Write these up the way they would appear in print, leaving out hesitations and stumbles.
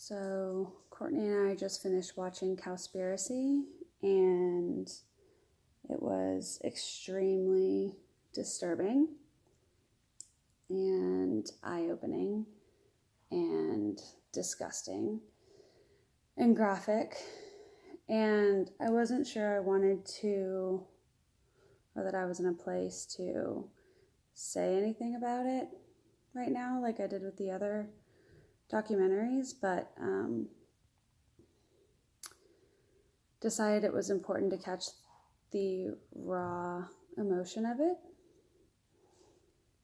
So Courtney and I just finished watching Cowspiracy, and it was extremely disturbing and eye-opening and disgusting and graphic. And I wasn't sure I wanted to, or that I was in a place to say anything about it right now like I did with the other documentaries, but decided it was important to catch the raw emotion of it.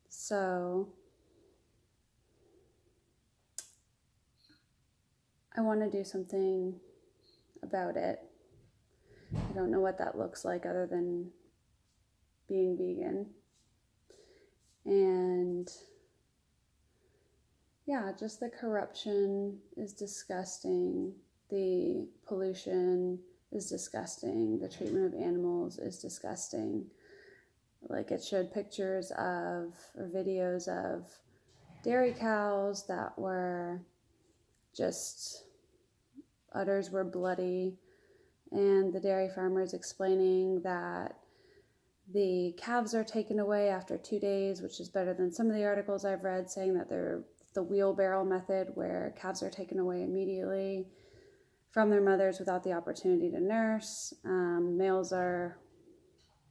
So I want to do something about it. I don't know what that looks like other than being vegan. And yeah, just the corruption is disgusting. The pollution is disgusting. The treatment of animals is disgusting. Like, it showed pictures of, or videos of, dairy cows that were just, udders were bloody, and the dairy farmers explaining that the calves are taken away after 2 days, which is better than some of the articles I've read saying that they're the wheelbarrow method, where calves are taken away immediately from their mothers without the opportunity to nurse. Males are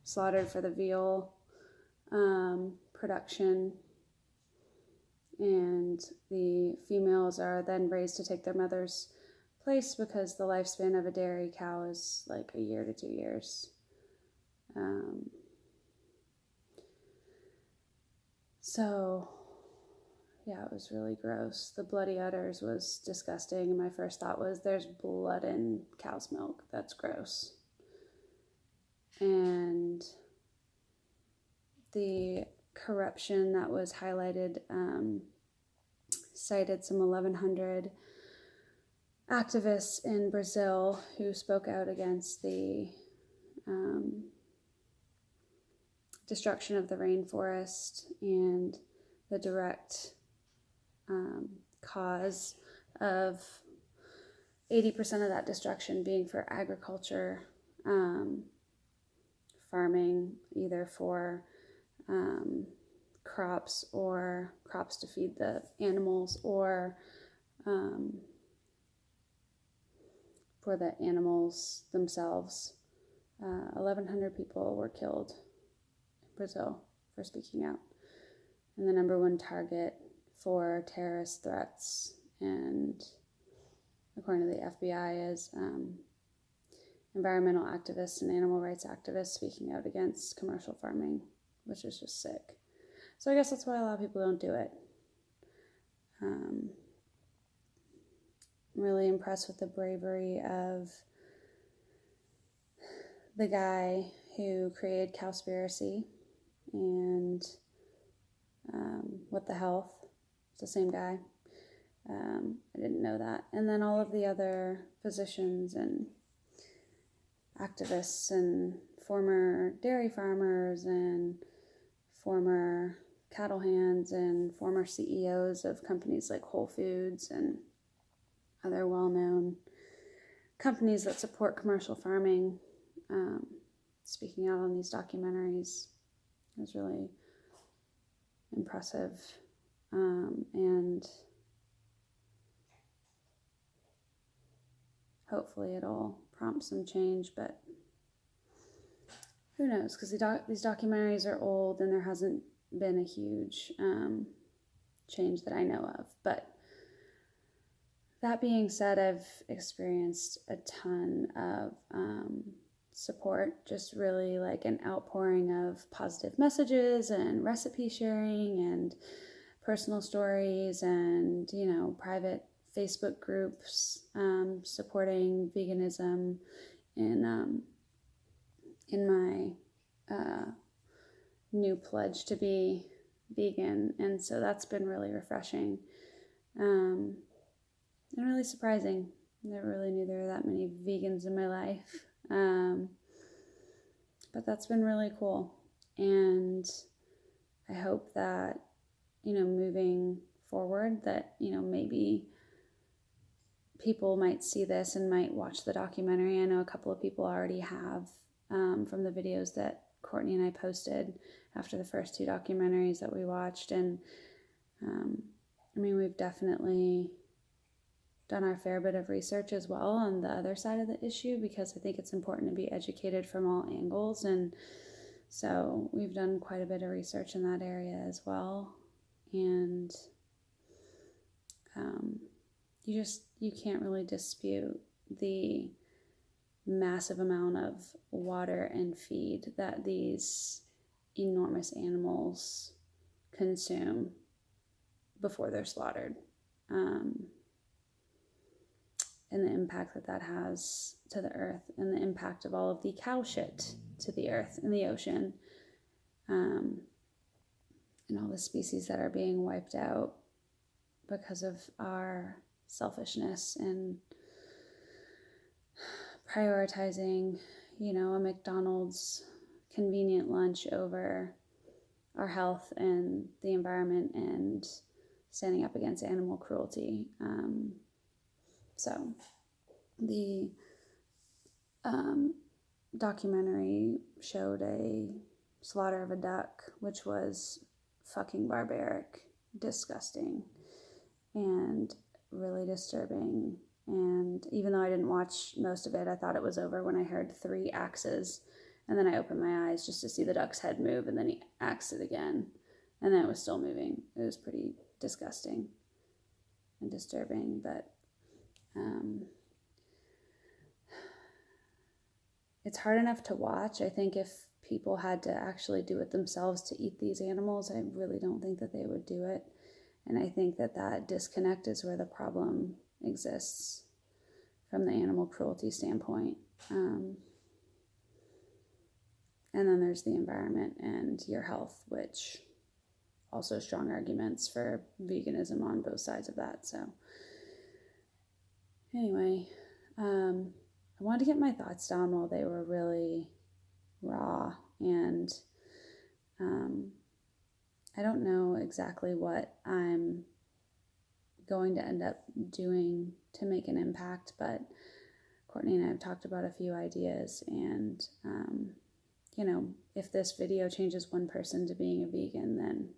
slaughtered for the veal production, and the females are then raised to take their mother's place because the lifespan of a dairy cow is like a year to 2 years. So yeah, it was really gross. The bloody udders was disgusting, and my first thought was, there's blood in cow's milk. That's gross. And the corruption that was highlighted cited some 1,100 activists in Brazil who spoke out against the destruction of the rainforest and the direct cause of 80% of that destruction being for agriculture, farming, either for crops or crops to feed the animals, or for the animals themselves. 1,100 people were killed in Brazil for speaking out. And the number one target for terrorist threats, and according to the FBI, is environmental activists and animal rights activists speaking out against commercial farming, which is just sick. So I guess that's why a lot of people don't do it. I'm really impressed with the bravery of the guy who created Cowspiracy and What the Health. It's the same guy. I didn't know that. And then all of the other physicians and activists and former dairy farmers and former cattle hands and former CEOs of companies like Whole Foods and other well-known companies that support commercial farming, speaking out on these documentaries. It was really impressive, and hopefully it'll prompt some change, but who knows, because these documentaries are old and there hasn't been a huge change that I know of. But that being said, I've experienced a ton of support, just really like an outpouring of positive messages and recipe sharing and personal stories and, private Facebook groups supporting veganism in my new pledge to be vegan. And so that's been really refreshing and really surprising. I never really knew there were that many vegans in my life. But that's been really cool. And I hope that, moving forward, that, maybe people might see this and might watch the documentary. I know a couple of people already have, from the videos that Courtney and I posted after the first 2 documentaries that we watched. And I mean, we've definitely done our fair bit of research as well on the other side of the issue, because I think it's important to be educated from all angles. And so we've done quite a bit of research in that area as well. And you can't really dispute the massive amount of water and feed that these enormous animals consume before they're slaughtered, and the impact that has to the earth, and the impact of all of the cow shit to the earth and the ocean, and all the species that are being wiped out because of our selfishness and prioritizing, a McDonald's convenient lunch over our health and the environment, and standing up against animal cruelty. So the documentary showed a slaughter of a duck, which was fucking barbaric, disgusting, and really disturbing. And even though I didn't watch most of it, I thought it was over when I heard 3 axes. And then I opened my eyes just to see the duck's head move, and then he axed it again. And then it was still moving. It was pretty disgusting and disturbing. But it's hard enough to watch. I think if people had to actually do it themselves to eat these animals, I really don't think that they would do it. And I think that disconnect is where the problem exists from the animal cruelty standpoint. And then there's the environment and your health, which also strong arguments for veganism on both sides of that. So anyway, I wanted to get my thoughts down while they were really raw, and I don't know exactly what I'm going to end up doing to make an impact, but Courtney and I have talked about a few ideas, and if this video changes one person to being a vegan, then